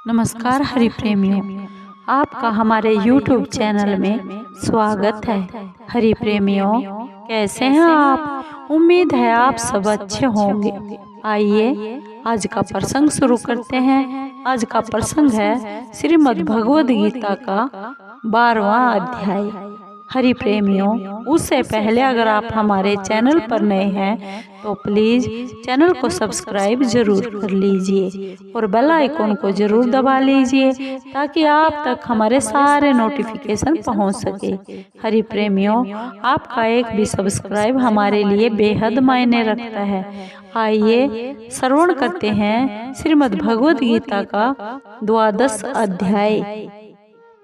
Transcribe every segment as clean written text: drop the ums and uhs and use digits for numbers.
नमस्कार हरि प्रेमियों, आपका हमारे YouTube चैनल में स्वागत है। हरि प्रेमियों, कैसे हैं आप? उम्मीद है आप सब अच्छे होंगे। आइए आज का प्रसंग शुरू करते हैं। आज का प्रसंग है श्रीमद् भगवद गीता का 12वां अध्याय। हरि प्रेमियों, उससे पहले अगर आप हमारे चैनल पर नए हैं तो प्लीज चैनल को सब्सक्राइब जरूर कर लीजिए और बेल आइकन को जरूर दबा लीजिए ताकि आप तक हमारे सारे नोटिफिकेशन पहुंच सके। हरि प्रेमियों, आपका एक भी सब्सक्राइब हमारे लिए बेहद मायने रखता है। आइए श्रवण करते हैं श्रीमद् भगवद गीता का 12वां अध्याय।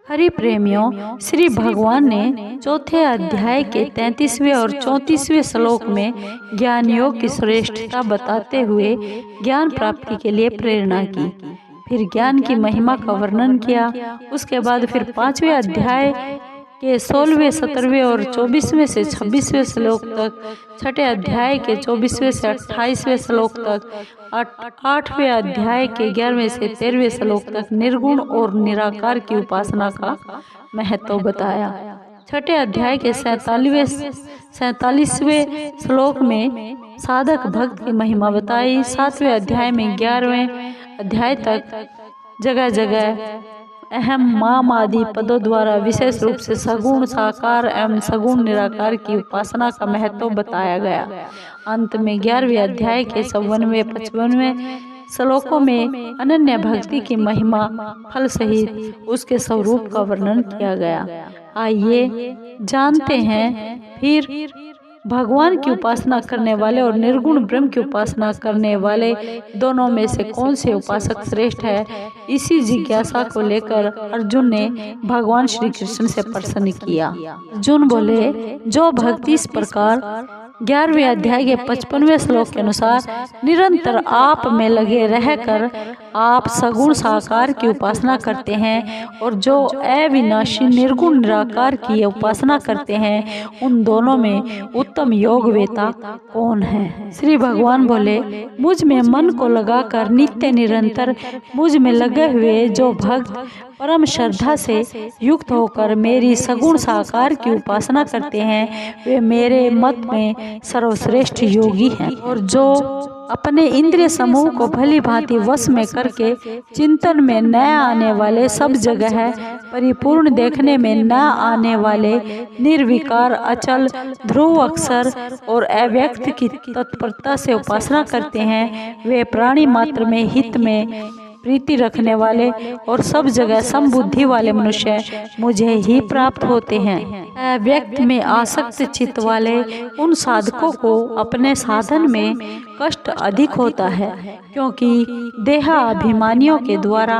हरि प्रेमियों, श्री भगवान ने चौथे अध्याय के 33वें और 34वें श्लोक में ज्ञान योग की श्रेष्ठता बताते हुए ज्ञान प्राप्ति के लिए प्रेरणा की। फिर ज्ञान की महिमा का वर्णन किया। उसके बाद फिर 5वें अध्याय के 16वें, 17वें और 24वें से 26वें श्लोक तक, छठे अध्याय के 24वें से 28वें श्लोक तक, 8वें अध्याय के 11वें से 13वें श्लोक तक निर्गुण और निराकार की उपासना का महत्व बताया। छठे अध्याय के 47वें श्लोक में साधक भक्त की महिमा बताई। 7वें अध्याय में 11वें अध्याय तक जगह जगह अहम माम आदि पदों द्वारा विशेष रूप से सगुण साकार एवं सगुण निराकार की उपासना का महत्व बताया गया। अंत में 11वें अध्याय के 54वें, 55वें श्लोकों में अनन्य भक्ति की महिमा फल सहित उसके स्वरूप का वर्णन किया गया। आइए जानते हैं फिर भगवान की उपासना करने वाले और निर्गुण ब्रह्म की उपासना करने वाले दोनों में से कौन से उपासक श्रेष्ठ है। इसी जिज्ञासा को लेकर अर्जुन ने भगवान श्री कृष्ण से प्रश्न किया। अर्जुन बोले, जो भक्ति इस प्रकार 11वें अध्याय के 55वें श्लोक के अनुसार निरंतर आप में लगे रहकर आप सगुण साकार की उपासना करते हैं और जो अविनाशी निर्गुण निराकार की उपासना करते हैं, उन दोनों में उत्तम योग वेता कौन है? श्री भगवान बोले, मुझ में मन को लगाकर नित्य निरंतर मुझ में लगे हुए जो भक्त परम श्रद्धा से युक्त होकर मेरी सगुण साकार की उपासना करते हैं, वे मेरे मत में सर्वश्रेष्ठ योगी हैं। और जो अपने इंद्रिय समूह को भली भांति वश में करके चिंतन में न आने वाले, सब जगह परिपूर्ण देखने में न आने वाले, निर्विकार अचल ध्रुव अक्षर और अव्यक्त की तत्परता से उपासना करते हैं, वे प्राणी मात्र में हित में प्रीति रखने वाले और सब जगह समबुद्धि वाले मनुष्य मुझे ही प्राप्त होते हैं। अव्यक्त में आसक्त चित्त वाले उन साधकों को अपने साधन में कष्ट अधिक होता है, क्योंकि देहाभिमानियों के द्वारा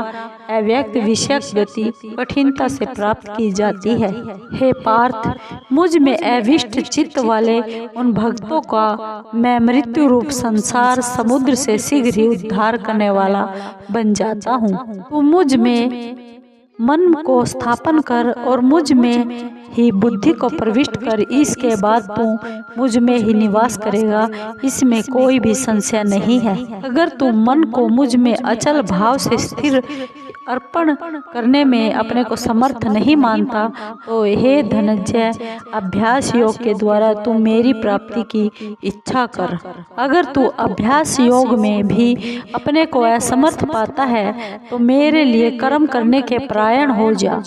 अव्यक्त विषयक गति कठिनता से प्राप्त की जाती है। हे पार्थ, मुझ में अविष्ट चित्त वाले उन भक्तों का मैं मृत्यु रूप संसार समुद्र से शीघ्र ही उद्धार करने वाला बन जाता हूँ। तू मुझ में मन को स्थापन कर और मुझ में ही बुद्धि को प्रविष्ट कर, इसके बाद तू मुझ में ही निवास करेगा, इसमें कोई भी संशय नहीं है। अगर तू मन को मुझ में अचल भाव से स्थिर अर्पण करने में अपने को समर्थ नहीं मानता, तो हे धनंजय, अभ्यास योग के द्वारा तू मेरी प्राप्ति की इच्छा कर। अगर तू अभ्यास योग में भी अपने को असमर्थ पाता है तो मेरे लिए कर्म करने के परायण हो जा।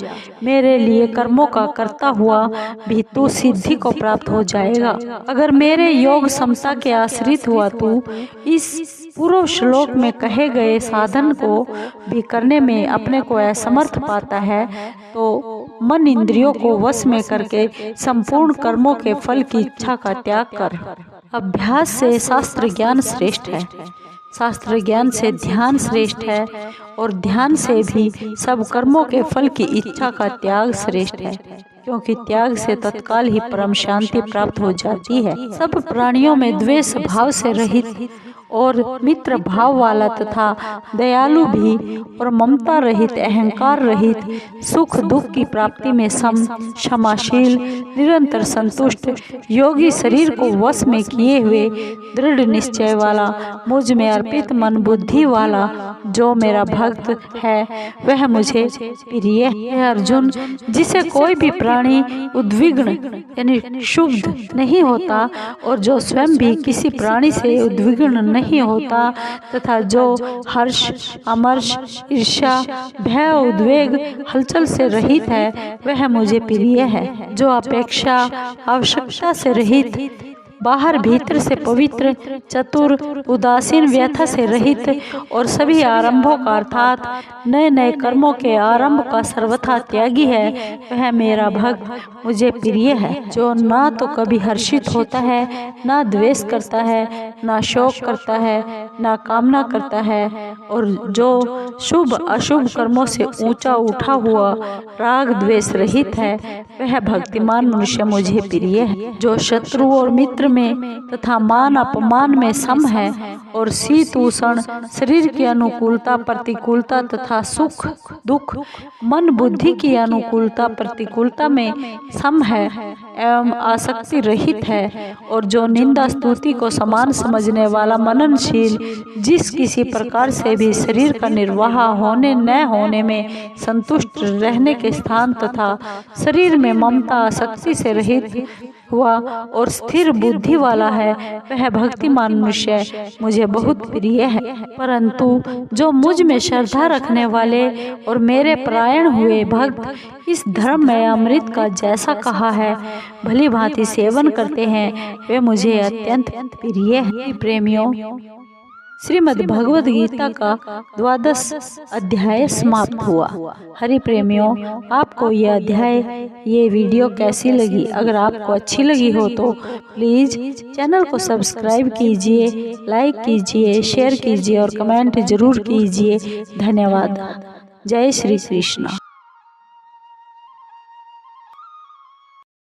मेरे लिए कर्मों का करता हुआ भी तू सिद्धि को प्राप्त हो जाएगा। अगर मेरे योग समता के आश्रित हुआ तू इस पूर्व श्लोक में कहे गए साधन को भी करने में अपने को असमर्थ पाता है, तो मन इंद्रियों को वश में करके संपूर्ण कर्मों के फल की इच्छा का त्याग कर। अभ्यास से शास्त्र ज्ञान श्रेष्ठ है, शास्त्र ज्ञान से ध्यान श्रेष्ठ है और ध्यान से भी सब कर्मों के फल की इच्छा का त्याग श्रेष्ठ है, क्योंकि त्याग से तत्काल ही परम शांति प्राप्त हो जाती है। सब प्राणियों में द्वेष भाव से रहित और मित्र भाव वाला तथा दयालु भी और ममता रहित, अहंकार रहित, सुख दुख की प्राप्ति में सम, क्षमाशील, निरंतर संतुष्ट, योगी शरीर को वश में किए हुए, दृढ़ निश्चय वाला, मुझ में अर्पित मन बुद्धि वाला जो मेरा भक्त है वह मुझे प्रिय है। अर्जुन, जिसे कोई भी प्राणी उद्विग्न यानी क्षुब्ध नहीं होता और जो स्वयं भी किसी प्राणी से उद्विग्न नहीं होता तथा जो हर्ष, अमर्ष, ईर्ष्या, भय, उद्वेग, हलचल से रहित है वह मुझे प्रिय है। जो अपेक्षा, आवश्यकता से रहित, बाहर भीतर से पवित्र, चतुर, उदासीन, व्यथा से रहित और सभी आरंभों का अर्थात नए नए कर्मों के आरंभ का सर्वथा त्यागी है वह मेरा भक्त मुझे प्रिय है। जो ना तो कभी हर्षित होता है, ना द्वेष करता है, ना शोक करता है, ना कामना करता है और जो शुभ अशुभ कर्मों से ऊंचा उठा हुआ राग द्वेष रहित है वह भक्तिमान मनुष्य मुझे प्रिय है। जो शत्रु और मित्र में तथा मान अपमान में सम है और शीत उष्ण, शरीर की अनुकूलता प्रतिकूलता तथा सुख दुख, मन बुद्धि की अनुकूलता प्रतिकूलता में सम है एवं आसक्ति रहित है और जो निंदा स्तुति को समान समझने वाला, मननशील, जिस किसी प्रकार से भी शरीर का निर्वाह होने न होने में संतुष्ट रहने के स्थान तथा शरीर में ममता आसक्ति से रहित हुआ और स्थिर बुद्धि वाला है वह भक्तिमान मनुष्य मुझे बहुत प्रिय है। परंतु जो मुझ में श्रद्धा रखने वाले और मेरे परायण हुए भक्त इस धर्म में अमृत का जैसा कहा है भली भांति सेवन करते हैं वे मुझे अत्यंत प्रिय है। प्रेमियों, श्रीमद् भगवद गीता का 12 अध्याय समाप्त हुआ। हरि प्रेमियों, आपको यह अध्याय, ये वीडियो कैसी लगी? अगर आपको अच्छी लगी हो तो प्लीज़ चैनल को सब्सक्राइब कीजिए, लाइक कीजिए, शेयर कीजिए और कमेंट जरूर कीजिए। धन्यवाद। जय श्री कृष्ण।